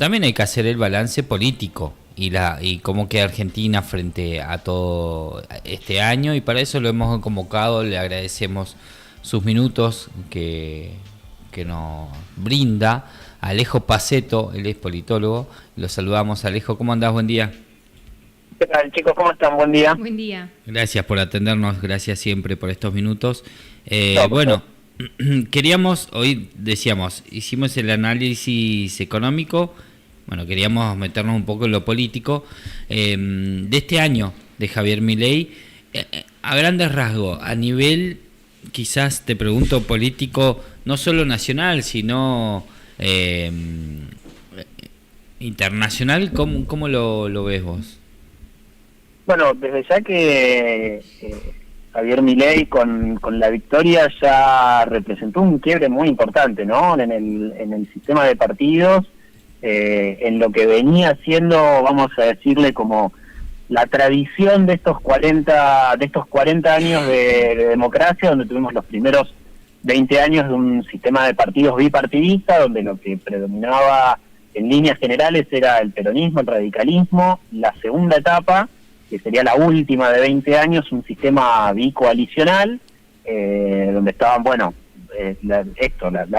también hay que hacer el balance político y cómo queda Argentina frente a todo este año, y para eso lo hemos convocado. Le agradecemos sus minutos que nos brinda Alejo Pacetto. Él es politólogo. Lo saludamos. Alejo, ¿cómo andás? Buen día. ¿Qué tal, chicos? ¿Cómo están? Buen día. Buen día. Gracias por atendernos, gracias siempre por estos minutos. No, Bueno, queríamos, hoy decíamos, hicimos el análisis económico, bueno, queríamos meternos un poco en lo político de este año de Javier Milei, a grandes rasgos, a nivel, quizás te pregunto, político, no solo nacional, sino internacional. ¿Cómo lo ves vos? Bueno, desde ya que Javier Milei con la victoria ya representó un quiebre muy importante, ¿no? En el sistema de partidos, en lo que venía siendo, vamos a decirle, como la tradición de estos 40 años de democracia, donde tuvimos los primeros 20 años de un sistema de partidos bipartidista, donde lo que predominaba en líneas generales era el peronismo, el radicalismo. La segunda etapa, que sería la última de 20 años, un sistema bicoalicional, donde estaban, bueno,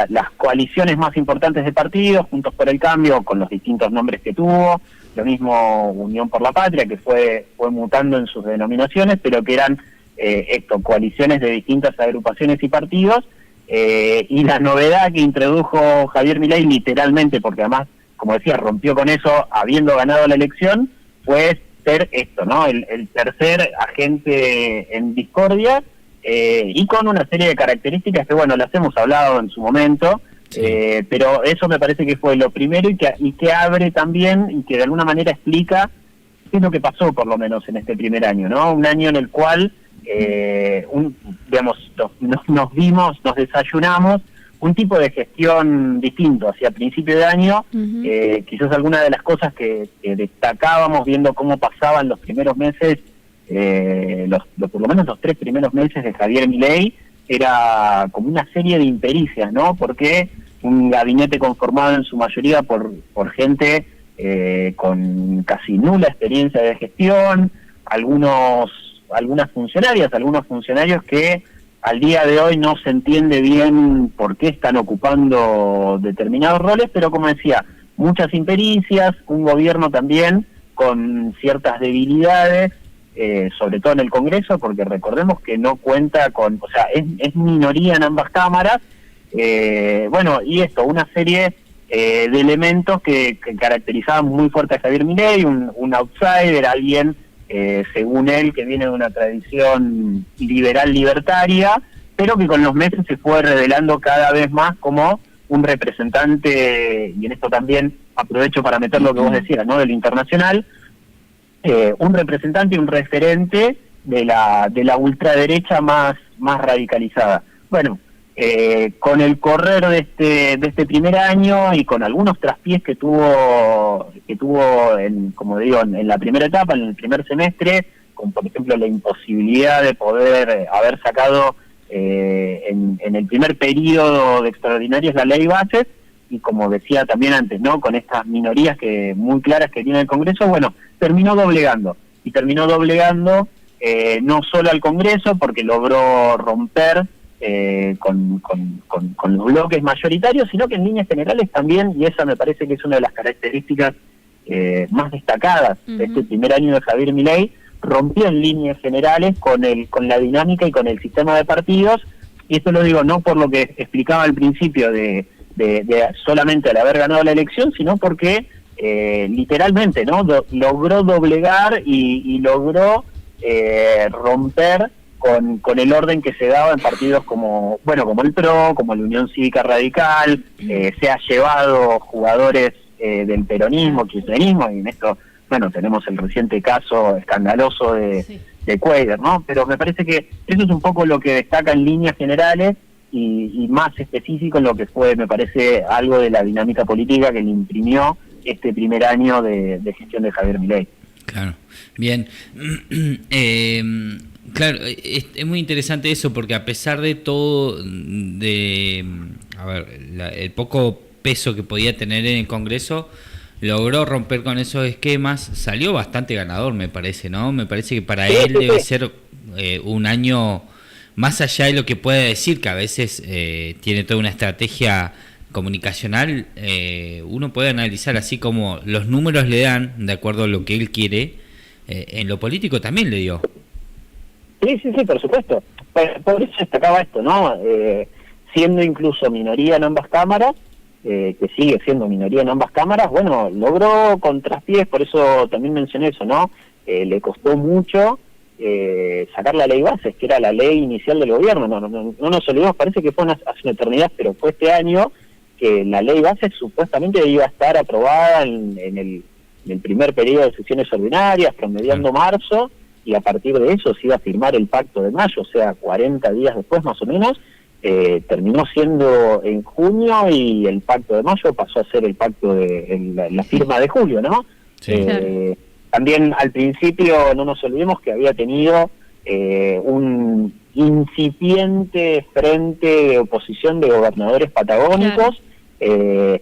las coaliciones más importantes de partidos, Juntos por el Cambio, con los distintos nombres que tuvo, lo mismo Unión por la Patria, que fue mutando en sus denominaciones, pero que eran coaliciones de distintas agrupaciones y partidos, y la novedad que introdujo Javier Milei, literalmente, porque además, como decía, rompió con eso habiendo ganado la elección, fue ser esto, ¿no? El tercer agente en discordia, y con una serie de características que, bueno, las hemos hablado en su momento, pero eso me parece que fue lo primero y que abre también y que de alguna manera explica qué es lo que pasó, por lo menos en este primer año, ¿no? Un año en el cual, nos desayunamos un tipo de gestión distinto hacia principio de año. Quizás alguna de las cosas que destacábamos viendo cómo pasaban los primeros meses, por lo menos los 3 primeros meses de Javier Milei, era como una serie de impericias, ¿no? Porque un gabinete conformado en su mayoría por gente con casi nula experiencia de gestión, algunos funcionarios que al día de hoy no se entiende bien por qué están ocupando determinados roles, pero como decía, muchas impericias, un gobierno también con ciertas debilidades, sobre todo en el Congreso, porque recordemos que no cuenta con, o sea, es minoría en ambas cámaras, bueno, y una serie de elementos que caracterizaban muy fuerte a Javier Milei, un outsider, alguien, según él, que viene de una tradición liberal libertaria, pero que con los meses se fue revelando cada vez más como un representante, y en esto también aprovecho para meter lo que vos decías, ¿no? Del internacional, un representante y un referente de la ultraderecha más radicalizada. Bueno, con el correr de este primer año y con algunos traspiés que tuvo como digo, en la primera etapa, en el primer semestre, con por ejemplo la imposibilidad de poder haber sacado en el primer periodo de extraordinarios la ley bases, y como decía también antes, ¿no? Con estas minorías muy claras que tiene el Congreso, bueno, terminó doblegando no solo al Congreso, porque logró romper con los bloques mayoritarios, sino que en líneas generales también, y esa me parece que es una de las características más destacadas de este primer año de Javier Milei, rompió en líneas generales con la dinámica y con el sistema de partidos, y esto lo digo no por lo que explicaba al principio de solamente al haber ganado la elección, sino porque literalmente, ¿no? Logró doblegar y logró romper con el orden que se daba en partidos como el PRO, como la Unión Cívica Radical. Se ha llevado jugadores del peronismo, kirchnerismo, y en esto, bueno, tenemos el reciente caso escandaloso de Cuéllar, ¿no? Pero me parece que eso es un poco lo que destaca en líneas generales, y más específico en lo que fue, me parece, algo de la dinámica política que le imprimió este primer año de gestión de Javier Milei. Claro, bien. Claro, es muy interesante eso, porque a pesar de todo, el poco peso que podía tener en el Congreso, logró romper con esos esquemas, salió bastante ganador, me parece, ¿no? Me parece que para él debe ser un año, más allá de lo que puede decir, que a veces tiene toda una estrategia comunicacional, uno puede analizar así como los números le dan, de acuerdo a lo que él quiere, en lo político también le dio. Sí, por supuesto. Por eso destacaba esto, ¿no? Siendo incluso minoría en ambas cámaras, que sigue siendo minoría en ambas cámaras, bueno, logró con traspiés, por eso también mencioné eso, ¿no? Le costó mucho sacar la ley bases, que era la ley inicial del gobierno. No nos olvidemos, parece que fue hace una eternidad, pero fue este año que la ley bases supuestamente iba a estar aprobada en el primer periodo de sesiones ordinarias, promediando marzo, y a partir de eso se iba a firmar el pacto de mayo, o sea, 40 días después más o menos. Terminó siendo en junio y el pacto de mayo pasó a ser el pacto de la firma de julio, ¿no? Sí. También al principio no nos olvidemos que había tenido un incipiente frente de oposición de gobernadores patagónicos. O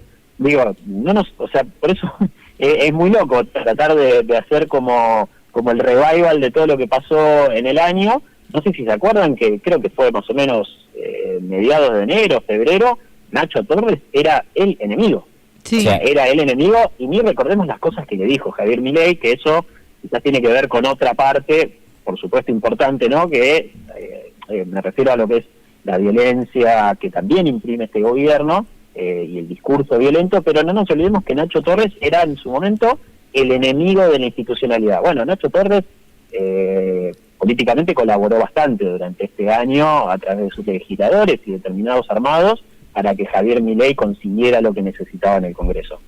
sea, por eso es muy loco tratar de hacer como el revival de todo lo que pasó en el año. No sé si se acuerdan que creo que fue más o menos mediados de enero, febrero, Nacho Torres era el enemigo. Sí. O sea, era el enemigo, y ni recordemos las cosas que le dijo Javier Milei, que eso quizás tiene que ver con otra parte, por supuesto importante, ¿no? Que me refiero a lo que es la violencia que también imprime este gobierno y el discurso violento, pero no nos olvidemos que Nacho Torres era en su momento el enemigo de la institucionalidad. Bueno, Nacho Torres políticamente colaboró bastante durante este año a través de sus legisladores y determinados armados para que Javier Milei consiguiera lo que necesitaba en el Congreso.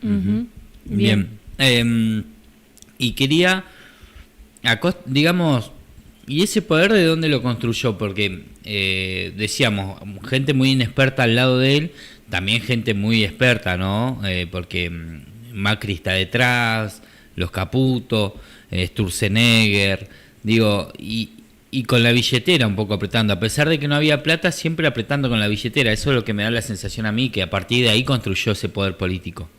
Bien. Y quería, digamos, ¿y ese poder de dónde lo construyó? Porque decíamos, gente muy inexperta al lado de él, también gente muy experta, ¿no? Porque Macri está detrás, los Caputo, Sturzenegger, digo, y con la billetera un poco apretando, a pesar de que no había plata, siempre apretando con la billetera. Eso es lo que me da la sensación a mí, que a partir de ahí construyó ese poder político.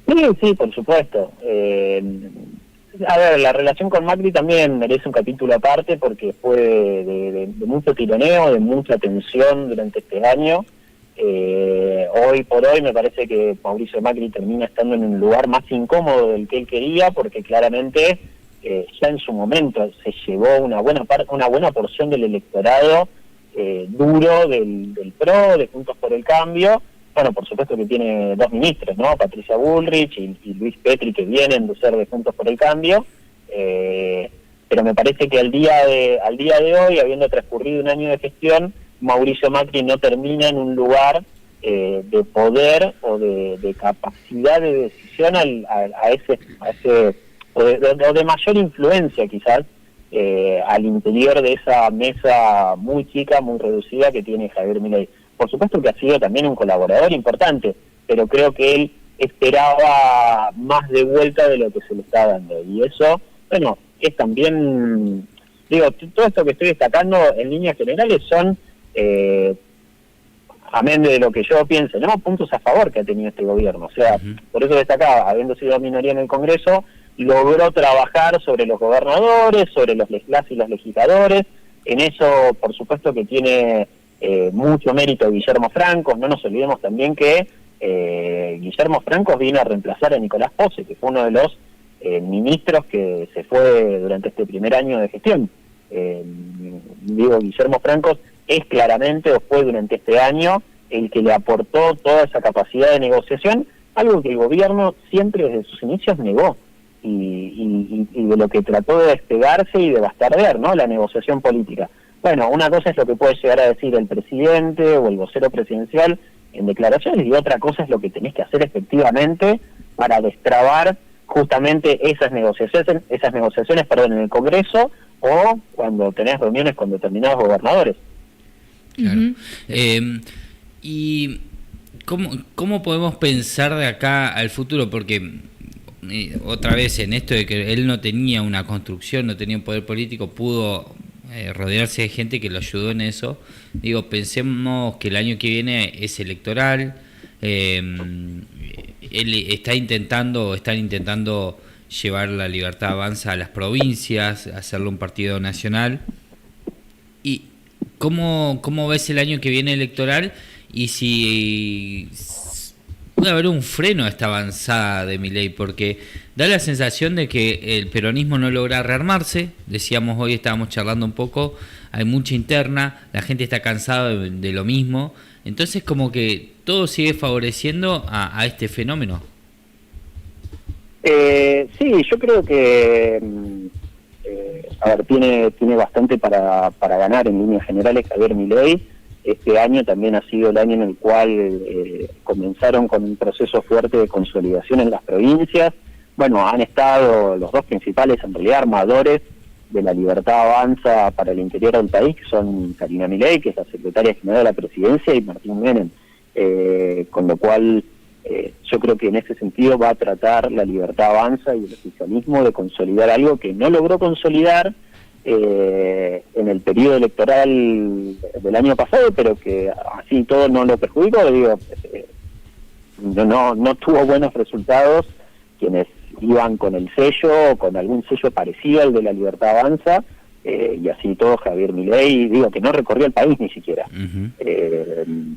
Sí, por supuesto. A ver, la relación con Macri también merece un capítulo aparte, porque fue de mucho tironeo, de mucha tensión durante este año. Hoy por hoy me parece que Mauricio Macri termina estando en un lugar más incómodo del que él quería, porque claramente ya en su momento se llevó una buena porción del electorado duro del PRO, de Juntos por el Cambio. Bueno, por supuesto que tiene dos ministros, ¿no? Patricia Bullrich y Luis Petri, que vienen de ser de Juntos por el Cambio, pero me parece que al día de hoy, habiendo transcurrido un año de gestión, Mauricio Macri no termina en un lugar de poder o de capacidad de decisión a ese o de mayor influencia quizás al interior de esa mesa muy chica, muy reducida que tiene Javier Milei. Por supuesto que ha sido también un colaborador importante, pero creo que él esperaba más de vuelta de lo que se le está dando. Y eso, bueno, es también, digo, todo esto que estoy destacando en líneas generales son, amén de lo que yo piense, ¿no? Puntos a favor que ha tenido este gobierno. O sea, por eso destacaba, habiendo sido minoría en el Congreso, logró trabajar sobre los gobernadores, sobre las y los legisladores. En eso, por supuesto que tiene mucho mérito Guillermo Francos. No nos olvidemos también que Guillermo Francos vino a reemplazar a Nicolás Pose, que fue uno de los ministros que se fue durante este primer año de gestión. Guillermo Francos es claramente, o fue durante este año, el que le aportó toda esa capacidad de negociación, algo que el gobierno siempre desde sus inicios negó, y de lo que trató de despegarse y de bastardear, ¿no? La negociación política. Bueno, una cosa es lo que puede llegar a decir el presidente o el vocero presidencial en declaraciones, y otra cosa es lo que tenés que hacer efectivamente para destrabar justamente esas negociaciones en el Congreso, o cuando tenés reuniones con determinados gobernadores. Claro. ¿Y cómo podemos pensar de acá al futuro? Porque otra vez en esto de que él no tenía una construcción, no tenía un poder político, pudo rodearse de gente que lo ayudó en eso. Digo, pensemos que el año que viene es electoral, él él están intentando llevar la Libertad Avanza a las provincias, hacerlo un partido nacional. ¿Y cómo ves el año que viene electoral? Y si puede haber un freno a esta avanzada de Milei, porque da la sensación de que el peronismo no logra rearmarse. Decíamos hoy, estábamos charlando un poco, hay mucha interna, la gente está cansada de lo mismo, entonces como que todo sigue favoreciendo a este fenómeno. Sí, yo creo que a ver, tiene bastante para ganar en líneas generales Javier Milei. Este año también ha sido el año en el cual comenzaron con un proceso fuerte de consolidación en las provincias. Bueno, han estado los dos principales, en realidad, armadores de la Libertad Avanza para el interior del país, que son Karina Milei, que es la secretaria general de la Presidencia, y Martín Menem. Con lo cual, yo creo que en ese sentido va a tratar la Libertad Avanza y el oficialismo de consolidar algo que no logró consolidar en el periodo electoral del año pasado, pero que así todo no lo perjudicó. Digo, no tuvo buenos resultados quienes iban con el sello o con algún sello parecido al de la Libertad Avanza, y así todo Javier Milei, digo, que no recorrió el país ni siquiera.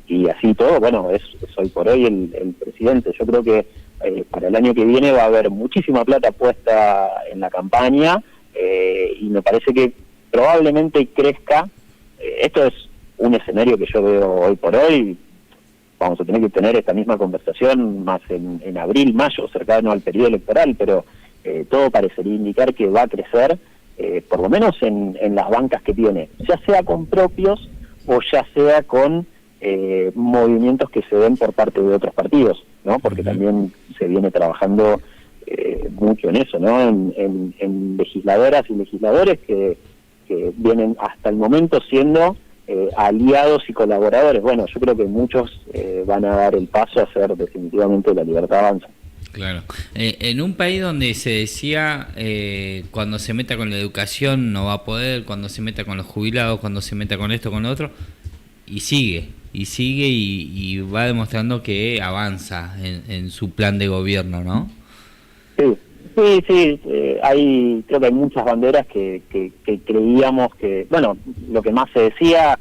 Y así todo, bueno, es hoy por hoy el presidente. Yo creo que para el año que viene va a haber muchísima plata puesta en la campaña, y me parece que probablemente crezca. Esto es un escenario que yo veo hoy por hoy. Vamos a tener que tener esta misma conversación más en abril, mayo, cercano al periodo electoral, pero todo parecería indicar que va a crecer, por lo menos en las bancas que tiene, ya sea con propios o ya sea con movimientos que se den por parte de otros partidos, ¿no? Porque también se viene trabajando mucho en eso, ¿no? En legisladoras y legisladores que vienen hasta el momento siendo aliados y colaboradores. Bueno, yo creo que muchos van a dar el paso a ser definitivamente la Libertad Avanza. Claro. En un país donde se decía cuando se meta con la educación no va a poder, cuando se meta con los jubilados, cuando se meta con esto, con lo otro, y sigue y va demostrando que avanza en su plan de gobierno, ¿no? Sí, creo que hay muchas banderas que creíamos que, bueno, lo que más se decía,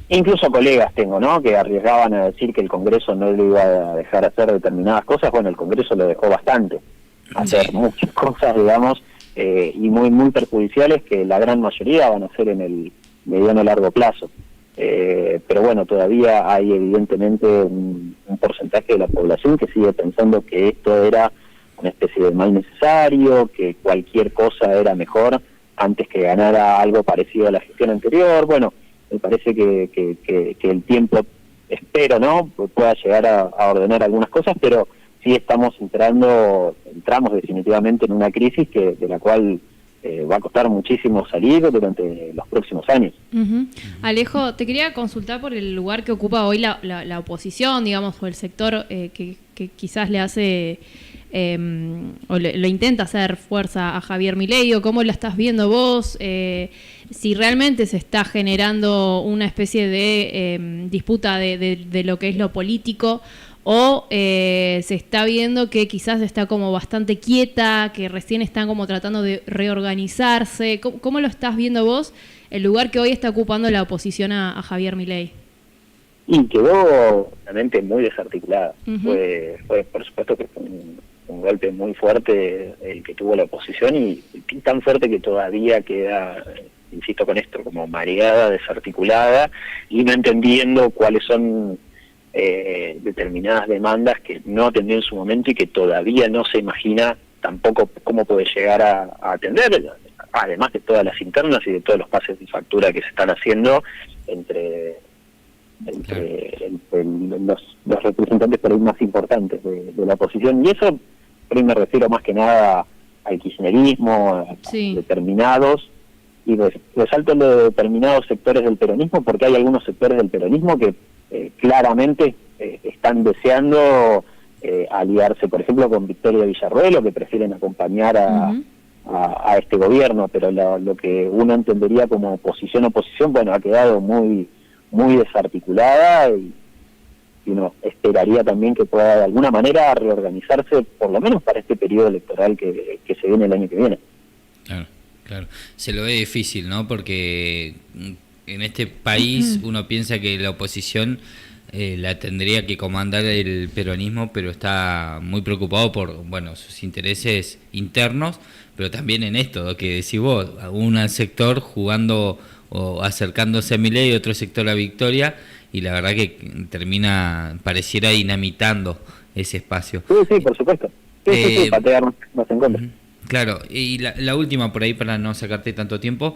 incluso colegas tengo, ¿no?, que arriesgaban a decir que el Congreso no le iba a dejar hacer determinadas cosas. Bueno, el Congreso lo dejó bastante, hacer muchas cosas, digamos, y muy perjudiciales, que la gran mayoría van a ser en el mediano largo plazo. Pero bueno, todavía hay evidentemente un porcentaje de la población que sigue pensando que esto era una especie de mal necesario, que cualquier cosa era mejor antes que ganara algo parecido a la gestión anterior. Bueno, me parece que el tiempo, espero, ¿no?, pueda llegar a ordenar algunas cosas, pero sí entramos definitivamente en una crisis de la cual va a costar muchísimo salir durante los próximos años. Alejo, te quería consultar por el lugar que ocupa hoy la oposición, digamos, o el sector que quizás le hace o lo intenta hacer fuerza a Javier Milei, o cómo la estás viendo vos, si realmente se está generando una especie de disputa de lo que es lo político, o se está viendo que quizás está como bastante quieta, que recién están como tratando de reorganizarse. ¿Cómo lo estás viendo vos, el lugar que hoy está ocupando la oposición a Javier Milei? Y quedó realmente muy desarticulada. Fue por supuesto que fue un golpe muy fuerte el que tuvo la oposición, y tan fuerte que todavía queda, insisto con esto, como mareada, desarticulada, y no entendiendo cuáles son determinadas demandas que no atendió en su momento y que todavía no se imagina tampoco cómo puede llegar a atender, además de todas las internas y de todos los pases de factura que se están haciendo entre los representantes por ahí más importantes de la oposición. Y eso, por ahí me refiero más que nada al kirchnerismo, sí, determinados, y resalto lo de determinados sectores del peronismo, porque hay algunos sectores del peronismo que claramente están deseando aliarse, por ejemplo, con Victoria Villarruel, o que prefieren acompañar a este gobierno, pero lo que uno entendería como oposición, bueno, ha quedado muy desarticulada, y que uno esperaría también que pueda de alguna manera reorganizarse, por lo menos para este periodo electoral que se viene el año que viene. Claro, claro. Se lo ve difícil, ¿no? Porque en este país uno piensa que la oposición la tendría que comandar el peronismo, pero está muy preocupado por, bueno, sus intereses internos, pero también en esto que decís vos, un sector jugando o acercándose a Milei y otro sector a Victoria, y la verdad que pareciera dinamitando ese espacio. Sí, por supuesto. Sí, patear más en contra. Claro, y la última por ahí para no sacarte tanto tiempo,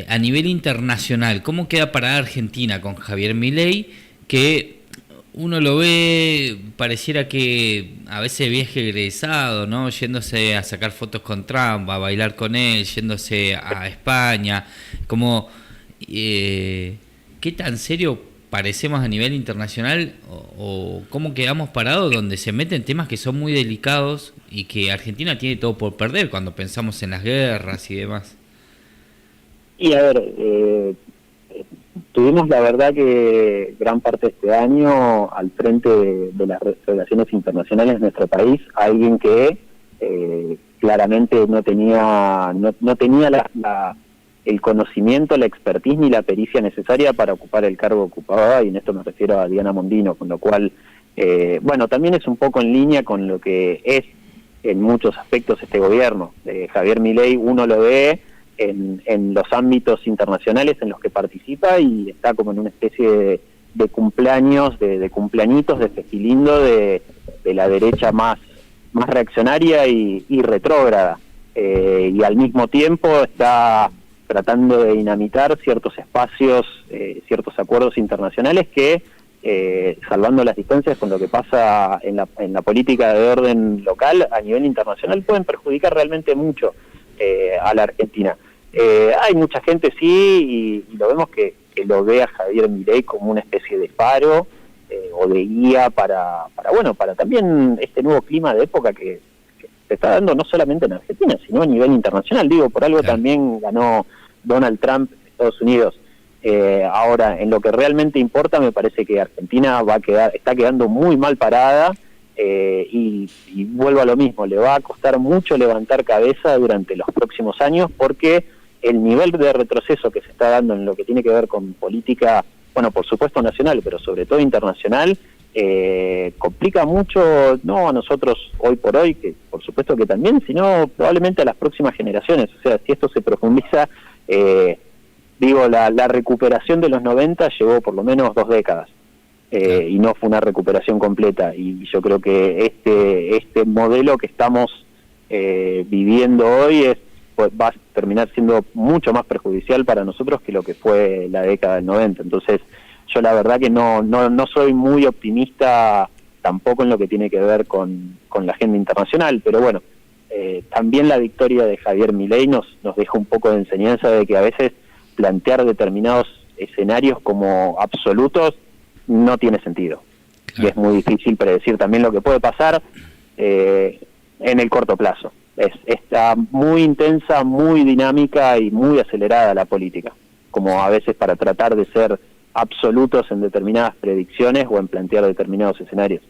a nivel internacional, ¿cómo queda parada Argentina con Javier Milei? Que uno lo ve, pareciera que a veces viaje egresado, ¿no? Yéndose a sacar fotos con Trump, a bailar con él, yéndose a España, como ¿qué tan serio parecemos a nivel internacional o cómo quedamos parados donde se meten temas que son muy delicados y que Argentina tiene todo por perder cuando pensamos en las guerras y demás? Y a ver, tuvimos la verdad que gran parte de este año al frente de las relaciones internacionales de nuestro país, alguien que claramente no tenía el conocimiento, la expertise ni la pericia necesaria para ocupar el cargo que ocupaba, y en esto me refiero a Diana Mondino, con lo cual, bueno, también es un poco en línea con lo que es en muchos aspectos este gobierno. Javier Milei uno lo ve en los ámbitos internacionales en los que participa y está como en una especie de cumpleaños, de cumpleañitos, de festilindo de la derecha más reaccionaria y retrógrada, y al mismo tiempo está tratando de dinamitar ciertos espacios, ciertos acuerdos internacionales que, salvando las distancias con lo que pasa en la política de orden local, a nivel internacional pueden perjudicar realmente mucho a la Argentina. Hay mucha gente, sí, y lo vemos que lo ve a Javier Milei como una especie de faro o de guía para también este nuevo clima de época que se está dando no solamente en Argentina, sino a nivel internacional. Digo, por algo también ganó Donald Trump en Estados Unidos. Ahora, en lo que realmente importa, me parece que Argentina está quedando muy mal parada, y vuelvo a lo mismo, le va a costar mucho levantar cabeza durante los próximos años, porque el nivel de retroceso que se está dando en lo que tiene que ver con política, bueno, por supuesto nacional, pero sobre todo internacional, complica mucho, no a nosotros hoy por hoy, que por supuesto que también, sino probablemente a las próximas generaciones. O sea, si esto se profundiza, la recuperación de los 90 llevó por lo menos 2 décadas, y no fue una recuperación completa, y yo creo que este modelo que estamos viviendo hoy va a terminar siendo mucho más perjudicial para nosotros que lo que fue la década del 90. Entonces, yo la verdad que no soy muy optimista tampoco en lo que tiene que ver con la agenda internacional, pero bueno, también la victoria de Javier Milei nos deja un poco de enseñanza de que a veces plantear determinados escenarios como absolutos no tiene sentido. Claro. Y es muy difícil predecir también lo que puede pasar en el corto plazo. Está muy intensa, muy dinámica y muy acelerada la política, como a veces para tratar de ser absolutos en determinadas predicciones o en plantear determinados escenarios.